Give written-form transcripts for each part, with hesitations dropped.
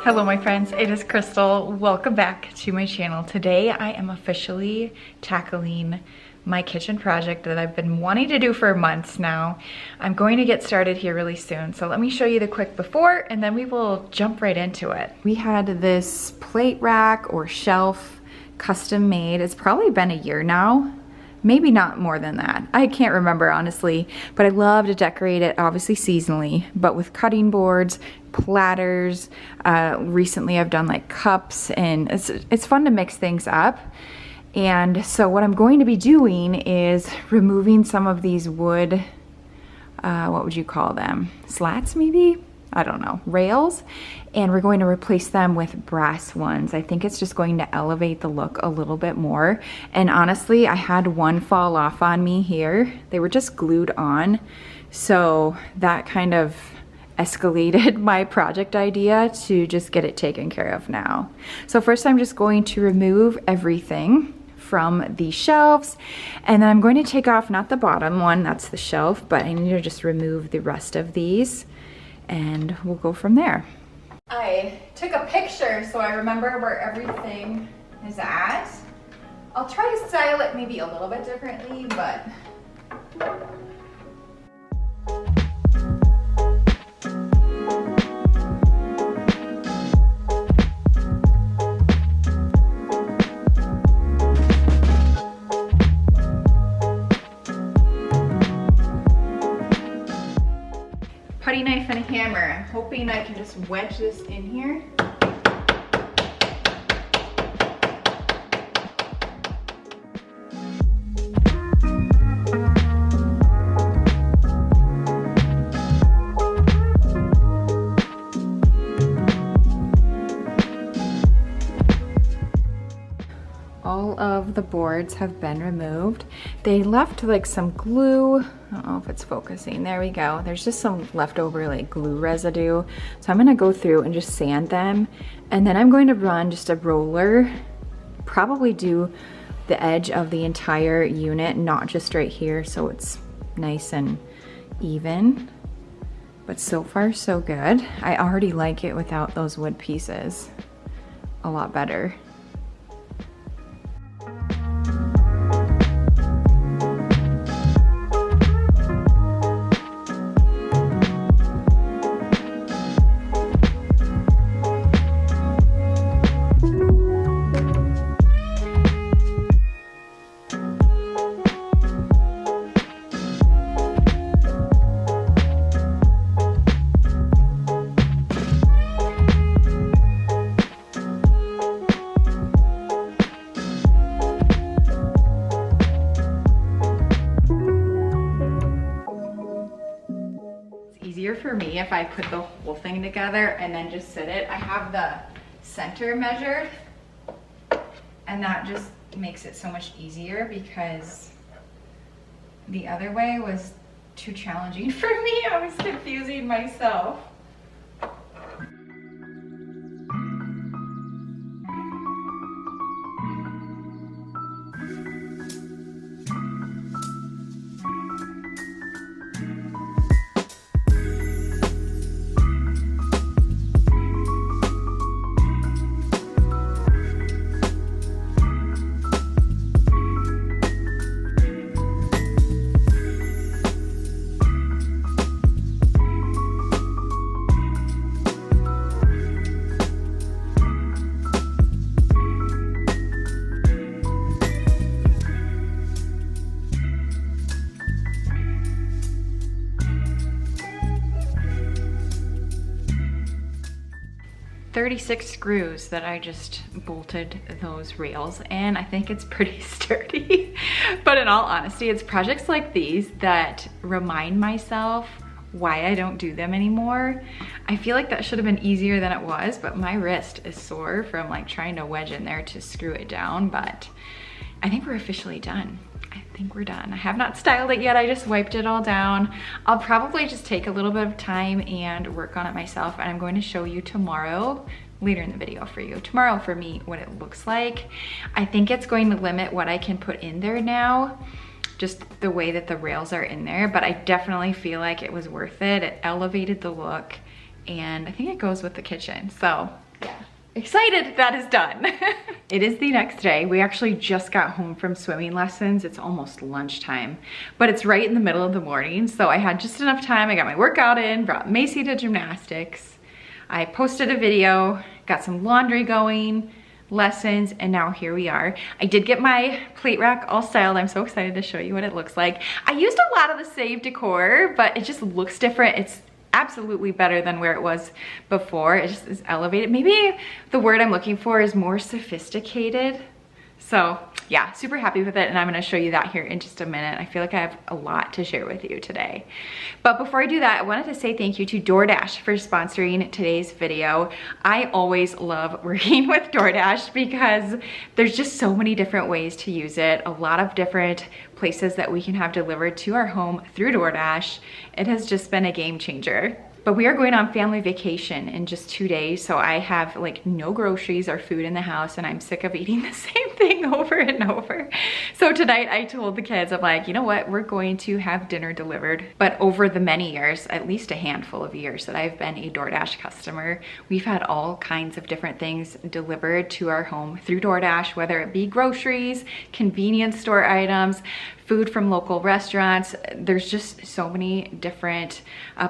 Hello my friends, it is Crystal. Welcome back to my channel. Today I am officially tackling my kitchen project that I've been wanting to do for months now. I'm going to get started here really soon. So let me show you the quick before and then we will jump right into it. We had this plate rack or shelf custom made. It's probably been a year now. Maybe not more than that. I can't remember honestly, but I love to decorate it obviously seasonally, but with cutting boards, platters. Recently I've done like cups and it's fun to mix things up. And so what I'm going to be doing is removing some of these wood, what would you call them? Slats maybe? I don't know, rails, and we're going to replace them with brass ones. I think it's just going to elevate the look a little bit more. And honestly, I had one fall off on me here. They were just glued on. So that kind of escalated my project idea to just get it taken care of now. So first I'm just going to remove everything from the shelves, and then I'm going to take off not the bottom one, that's the shelf, but I need to just remove the rest of these. And we'll go from there. I took a picture so I remember where everything is at. I'll try to style it maybe a little bit differently, but putty knife and a hammer. I'm hoping I can just wedge this in here. All of the boards have been removed. They left like some glue. I don't know if it's focusing. There we go. There's just some leftover like glue residue. So I'm gonna go through and just sand them. And then I'm going to run just a roller, probably do the edge of the entire unit, not just right here, so it's nice and even. But so far so good. I already like it without those wood pieces a lot better. For me, if I put the whole thing together and then just sit it, I have the center measured, and that just makes it so much easier because the other way was too challenging for me. I was confusing myself. "36 screws that I just bolted those rails, and I think it's pretty sturdy." But in all honesty, it's projects like these that remind myself why I don't do them anymore. I feel like that should have been easier than it was, but my wrist is sore from like trying to wedge in there to screw it down. But I think we're officially done. I think we're done. I have not styled it yet. I just wiped it all down. I'll probably just take a little bit of time and work on it myself, and I'm going to show you tomorrow, later in the video for you, tomorrow for me, what it looks like. I think it's going to limit what I can put in there now, just the way that the rails are in there, but I definitely feel like it was worth it. It elevated the look, and I think it goes with the kitchen. So excited that is done. It is the next day. We actually just got home from swimming lessons. It's almost lunchtime, but it's right in the middle of the morning. So I had just enough time. I got my workout in, brought Macy to gymnastics. I posted a video, got some laundry going, lessons, and now here we are. I did get my plate rack all styled. I'm so excited to show you what it looks like. I used a lot of the same decor, but it just looks different. It's absolutely better than where it was before. It just is elevated. Maybe the word I'm looking for is more sophisticated. So yeah, super happy with it, and I'm gonna show you that here in just a minute. I feel like I have a lot to share with you today. But before I do that, I wanted to say thank you to DoorDash for sponsoring today's video. I always love working with DoorDash because there's just so many different ways to use it, a lot of different places that we can have delivered to our home through DoorDash. It has just been a game changer. But we are going on family vacation in just 2 days, so I have like no groceries or food in the house, and I'm sick of eating the same thing over and over. So tonight I told the kids, I'm like, you know what, we're going to have dinner delivered. But over the many years, at least a handful of years that I've been a DoorDash customer, we've had all kinds of different things delivered to our home through DoorDash, whether it be groceries, convenience store items, food from local restaurants. There's just so many different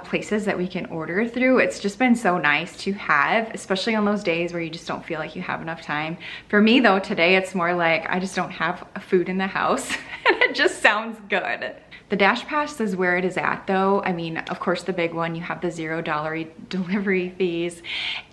places that we can order through. It's just been so nice to have, especially on those days where you just don't feel like you have enough time. For me though, today it's more like I just don't have food in the house and it just sounds good. The Dash Pass is where it is at though. I mean, of course the big one, you have the $0 delivery fees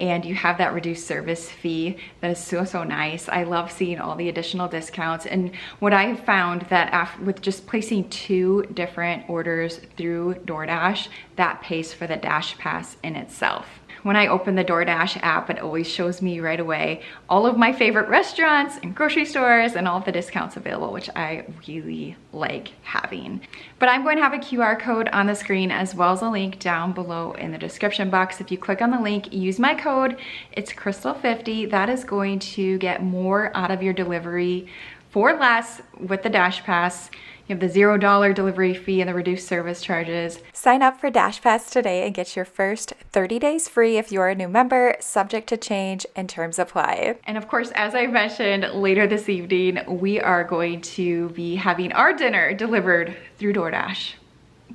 and you have that reduced service fee that is so nice. I love seeing all the additional discounts, and what I have found that with just placing 2 different orders through DoorDash, that pays for the Dash Pass in itself. When I open the DoorDash app, it always shows me right away all of my favorite restaurants and grocery stores and all of the discounts available, which I really like having. But I'm going to have a QR code on the screen as well as a link down below in the description box. If you click on the link, use my code, it's Crystal50. That is going to get more out of your delivery for less with the Dash Pass. You have the $0 delivery fee and the reduced service charges. Sign up for Dash Pass today and get your first 30 days free if you're a new member, subject to change and terms apply. And of course, as I mentioned, later this evening, we are going to be having our dinner delivered through DoorDash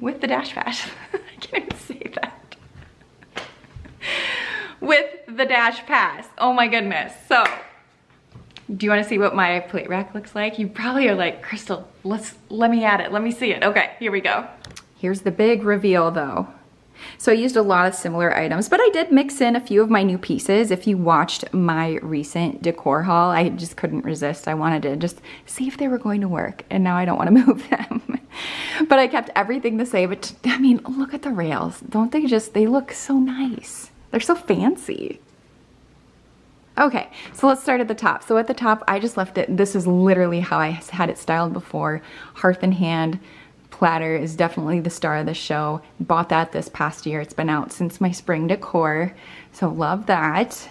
with the Dash Pass. I can't even say that. With the Dash Pass. Oh my goodness. So, do you want to see what my plate rack looks like? You probably are like, Crystal, let me add it. Let me see it. Okay, here we go. Here's the big reveal though. So I used a lot of similar items, but I did mix in a few of my new pieces. If you watched my recent decor haul, I just couldn't resist. I wanted to just see if they were going to work, and now I don't want to move them. But I kept everything the same. But I mean, look at the rails. Don't they look so nice. They're so fancy. Okay, so let's start at the top. So at the top, I just left it, this is literally how I had it styled before. Hearth in hand platter is definitely the star of the show. Bought that this past year. It's been out since my spring decor, so love that.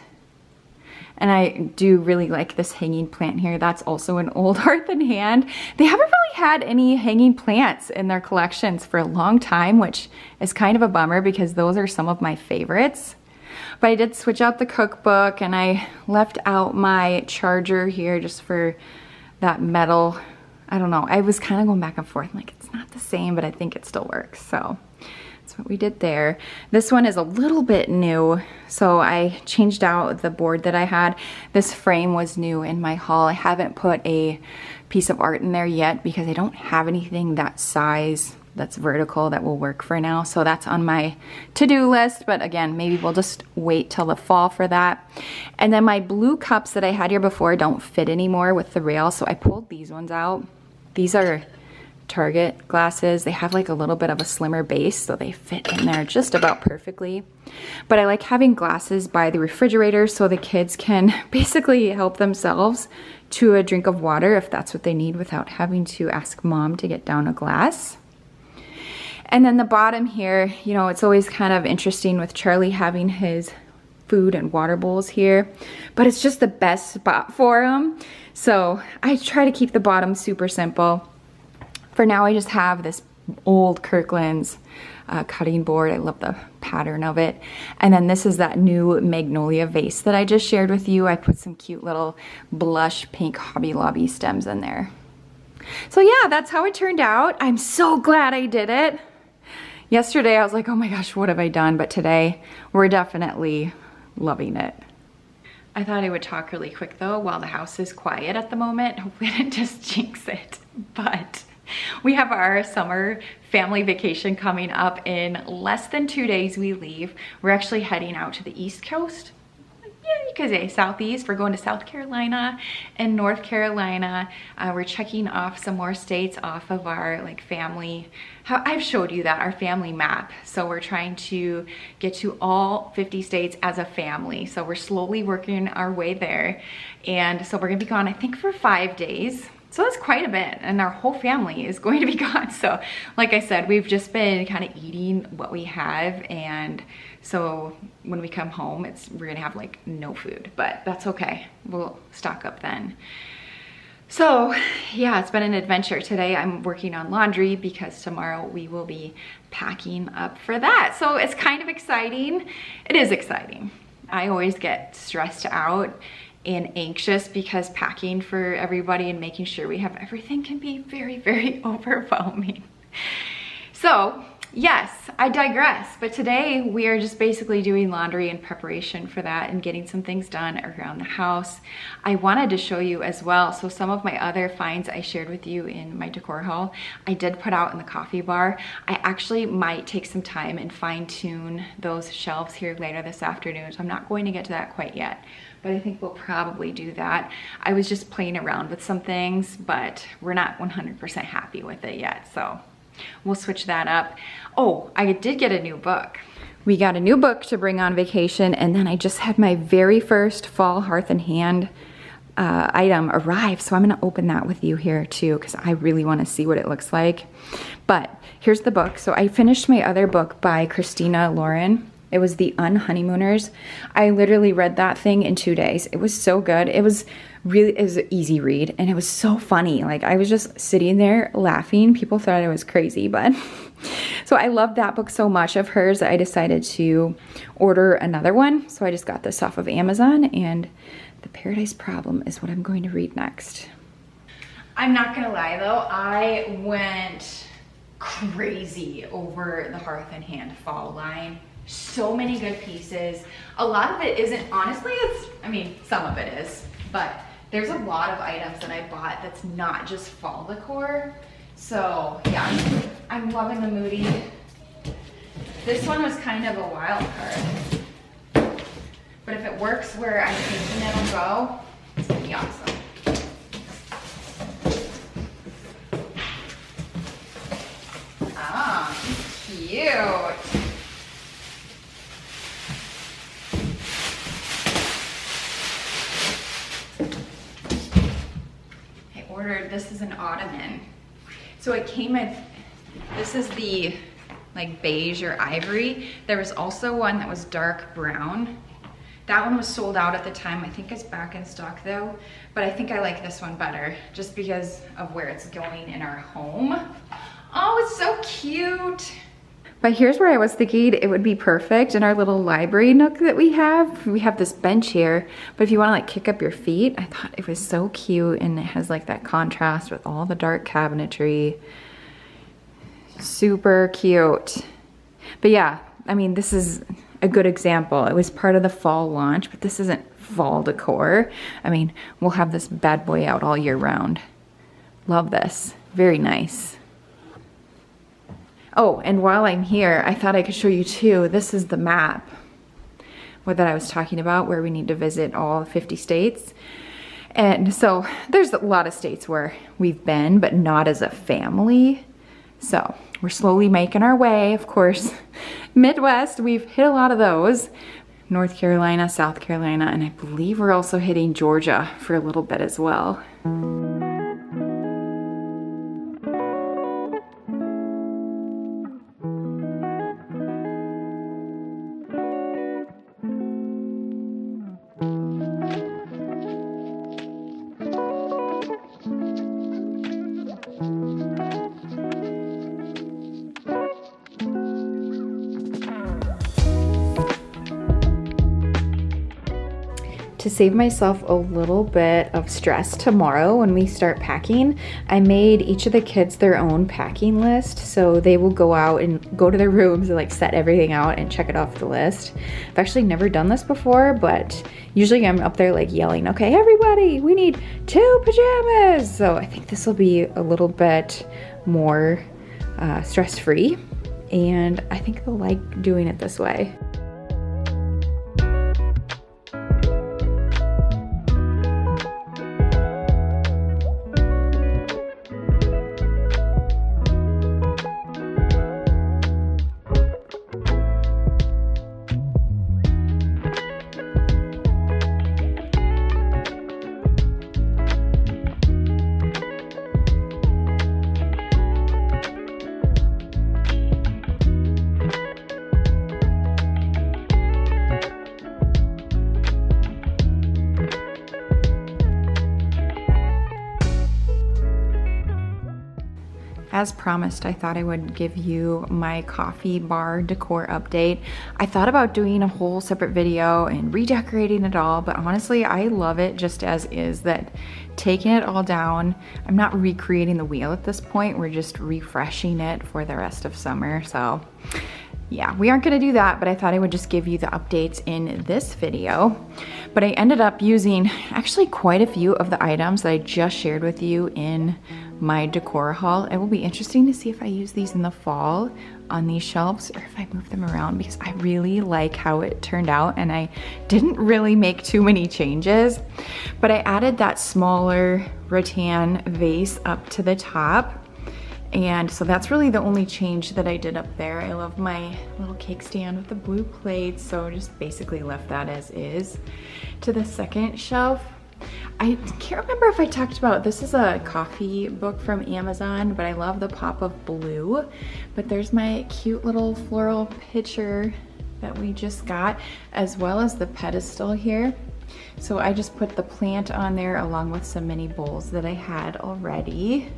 And I do really like this hanging plant here. That's also an old Hearth in hand. They haven't really had any hanging plants in their collections for a long time, which is kind of a bummer because those are some of my favorites. But I did switch out the cookbook, and I left out my charger here just for that metal. I don't know. I was kind of going back and forth. I'm like, it's not the same, but I think it still works. So that's what we did there. This one is a little bit new. So I changed out the board that I had. This frame was new in my haul. I haven't put a piece of art in there yet because I don't have anything that size that's vertical that will work for now. So that's on my to-do list, but again, maybe we'll just wait till the fall for that. And then my blue cups that I had here before don't fit anymore with the rail, so I pulled these ones out. These are Target glasses. They have like a little bit of a slimmer base, so they fit in there just about perfectly. But I like having glasses by the refrigerator so the kids can basically help themselves to a drink of water if that's what they need without having to ask mom to get down a glass. And then the bottom here, you know, it's always kind of interesting with Charlie having his food and water bowls here, but it's just the best spot for him. So I try to keep the bottom super simple. For now, I just have this old Kirkland's cutting board. I love the pattern of it. And then this is that new magnolia vase that I just shared with you. I put some cute little blush pink Hobby Lobby stems in there. So yeah, that's how it turned out. I'm so glad I did it. Yesterday I was like, oh my gosh, what have I done? But today we're definitely loving it. I thought I would talk really quick though while the house is quiet at the moment. Hopefully I didn't just jinx it. But we have our summer family vacation coming up. In less than 2 days we leave. We're actually heading out to the East Coast. Yeah, you could say Southeast. We're going to South Carolina and North Carolina. We're checking off some more states off of our like family. I've showed you that, our family map. So we're trying to get to all 50 states as a family. So we're slowly working our way there. And so we're gonna be gone, I think, for 5 days. So that's quite a bit, and our whole family is going to be gone. So like I said, we've just been kind of eating what we have, and so when we come home, we're gonna have like no food, but that's okay. We'll stock up then. So yeah, it's been an adventure. Today I'm working on laundry because tomorrow we will be packing up for that. So it's kind of exciting. It is exciting. I always get stressed out and anxious because packing for everybody and making sure we have everything can be very, very overwhelming. So yes, I digress, but today we are just basically doing laundry in preparation for that and getting some things done around the house. I wanted to show you as well, so some of my other finds I shared with you in my decor haul, I did put out in the coffee bar. I actually might take some time and fine tune those shelves here later this afternoon, so I'm not going to get to that quite yet, but I think we'll probably do that. I was just playing around with some things, but we're not 100% happy with it yet, so we'll switch that up. Oh, I did get a new book. We got a new book to bring on vacation, and then I just had my very first fall Hearth and Hand item arrive, so I'm gonna open that with you here too, because I really wanna see what it looks like. But here's the book. So I finished my other book by Christina Lauren. It was The Unhoneymooners. I literally read that thing in 2 days. It was so good. It was an easy read, and it was so funny. Like, I was just sitting there laughing. People thought I was crazy, but so I loved that book so much of hers that I decided to order another one. So I just got this off of Amazon, and The Paradise Problem is what I'm going to read next. I'm not gonna lie though, I went crazy over the Hearth and Hand fall line. So many good pieces. A lot of it isn't, honestly, I mean, some of it is, but there's a lot of items that I bought that's not just fall decor. So yeah, I'm loving the Moody. This one was kind of a wild card, but if it works where I'm thinking it'll go, it's gonna be awesome. Ah, cute. This is an ottoman. So it came with, this is the like beige or ivory. There was also one that was dark brown. That one was sold out at the time. I think it's back in stock though, but I think I like this one better just because of where it's going in our home. Oh, it's so cute. But here's where I was thinking it would be perfect in our little library nook that we have. We have this bench here, but if you wanna like kick up your feet, I thought it was so cute, and it has like that contrast with all the dark cabinetry. Super cute. But yeah, I mean, this is a good example. It was part of the fall launch, but this isn't fall decor. I mean, we'll have this bad boy out all year round. Love this, very nice. Oh, and while I'm here, I thought I could show you too, this is the map that I was talking about where we need to visit all 50 states. And so there's a lot of states where we've been, but not as a family. So we're slowly making our way. Of course, Midwest, we've hit a lot of those. North Carolina, South Carolina, and I believe we're also hitting Georgia for a little bit as well. To save myself a little bit of stress tomorrow when we start packing, I made each of the kids their own packing list. So they will go out and go to their rooms and like set everything out and check it off the list. I've actually never done this before, but usually I'm up there like yelling, okay, everybody, we need 2 pajamas. So I think this will be a little bit more stress-free, and I think they'll like doing it this way. As promised, I thought I would give you my coffee bar decor update. I thought about doing a whole separate video and redecorating it all, but honestly, I love it just as is. That taking it all down, I'm not recreating the wheel at this point, we're just refreshing it for the rest of summer. So yeah, we aren't gonna do that, but I thought I would just give you the updates in this video. But I ended up using actually quite a few of the items that I just shared with you in my decor haul. It will be interesting to see if I use these in the fall on these shelves or if I move them around, because I really like how it turned out and I didn't really make too many changes. But I added that smaller rattan vase up to the top. And so that's really the only change that I did up there. I love my little cake stand with the blue plates, so just basically left that as is. To the second shelf, I can't remember if I talked about, this is a coffee book from Amazon, but I love the pop of blue. But there's my cute little floral picture that we just got, as well as the pedestal here. So I just put the plant on there along with some mini bowls that I had already.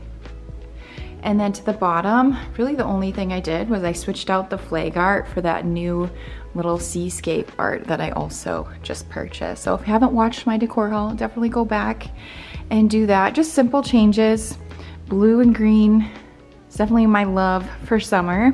And then to the bottom, really the only thing I did was I switched out the flag art for that new little seascape art that I also just purchased. So if you haven't watched my decor haul, definitely go back and do that. Just simple changes. Blue and green is definitely my love for summer.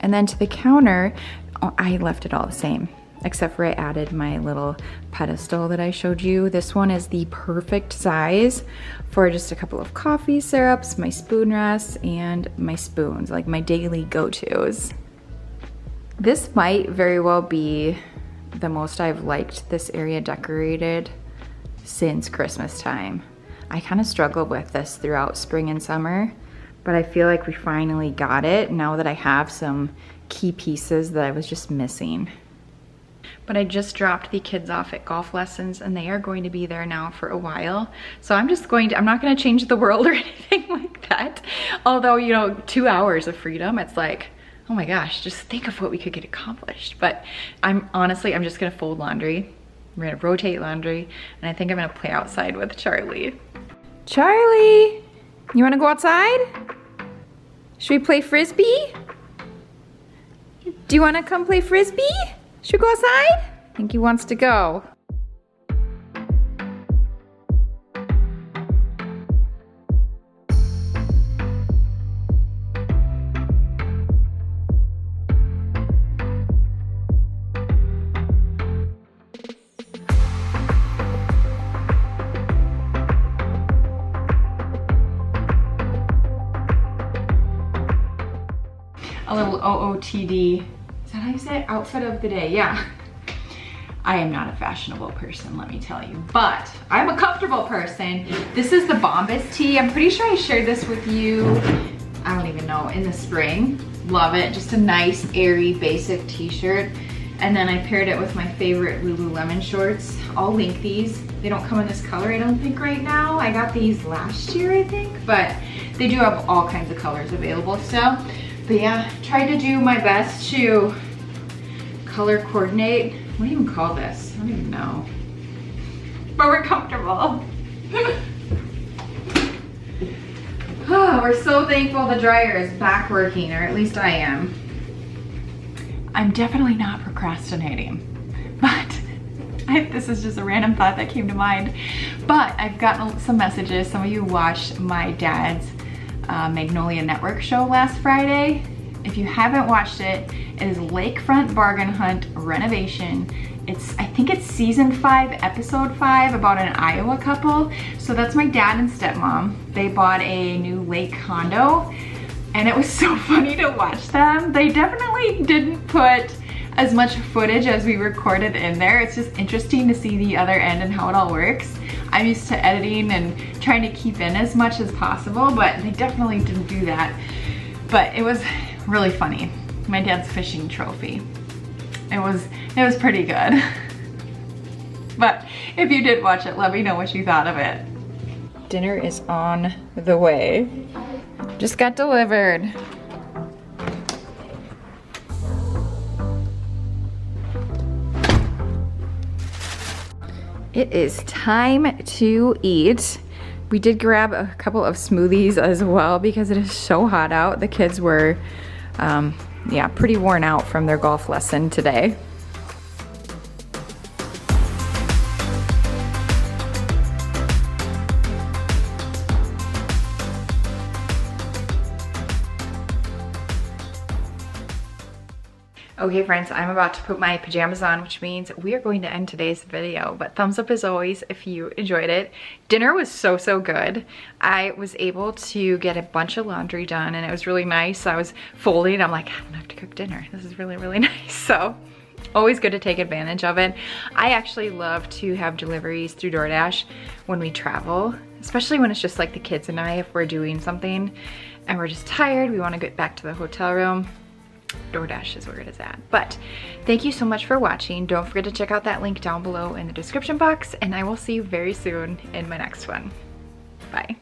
And then to the counter, I left it all the same, except for I added my little pedestal that I showed you. This one is the perfect size for just a couple of coffee syrups, my spoon rests, and my spoons, like my daily go-tos. This might very well be the most I've liked this area decorated since Christmas time. I kind of struggled with this throughout spring and summer, but I feel like we finally got it now that I have some key pieces that I was just missing. But I just dropped the kids off at golf lessons and they are going to be there now for a while. So I'm not gonna change the world or anything like that. Although, you know, 2 hours of freedom, it's like, oh my gosh, just think of what we could get accomplished. But I'm just gonna fold laundry. We're gonna rotate laundry, and I think I'm gonna play outside with Charlie. Charlie, you wanna go outside? Should we play Frisbee? Do you wanna come play Frisbee? Should we go outside? I think he wants to go. A little OOTD. Is that how you say it? Outfit of the day, yeah. I am not a fashionable person, let me tell you, but I'm a comfortable person. This is the Bombas tee. I'm pretty sure I shared this with you, I don't even know, in the spring. Love it, just a nice, airy, basic t-shirt. And then I paired it with my favorite Lululemon shorts. I'll link these. They don't come in this color, I don't think, right now. I got these last year, I think, but they do have all kinds of colors available still. But yeah, tried to do my best to color coordinate. What do you even call this? I don't even know. But we're comfortable. Oh, we're so thankful the dryer is back working, or at least I am. I'm definitely not procrastinating, but This is just a random thought that came to mind. But I've gotten some messages. Some of you watched my dad's Magnolia Network show last Friday. If you haven't watched it, it is Lakefront Bargain Hunt Renovation. I think it's season 5, episode 5, about an Iowa couple. So that's my dad and stepmom. They bought a new lake condo, and it was so funny to watch them. They definitely didn't put as much footage as we recorded in there. It's just interesting to see the other end and how it all works. I'm used to editing and trying to keep in as much as possible, but they definitely didn't do that. But it was really funny. My dad's fishing trophy. It was pretty good. But if you did watch it, let me know what you thought of it. Dinner is on the way. Just got delivered. It is time to eat. We did grab a couple of smoothies as well because it is so hot out. The kids were, yeah, pretty worn out from their golf lesson today. Okay friends, I'm about to put my pajamas on, which means we are going to end today's video, but thumbs up as always if you enjoyed it. Dinner was so good. I was able to get a bunch of laundry done and it was really nice. I was folding, I'm like, I don't have to cook dinner. This is really nice. So always good to take advantage of it. I actually love to have deliveries through DoorDash when we travel, especially when it's just like the kids and I, if we're doing something and we're just tired, we want to get back to the hotel room. DoorDash is where it is at. But thank you so much for watching. Don't forget to check out that link down below in the description box, and I will see you very soon in my next one. Bye.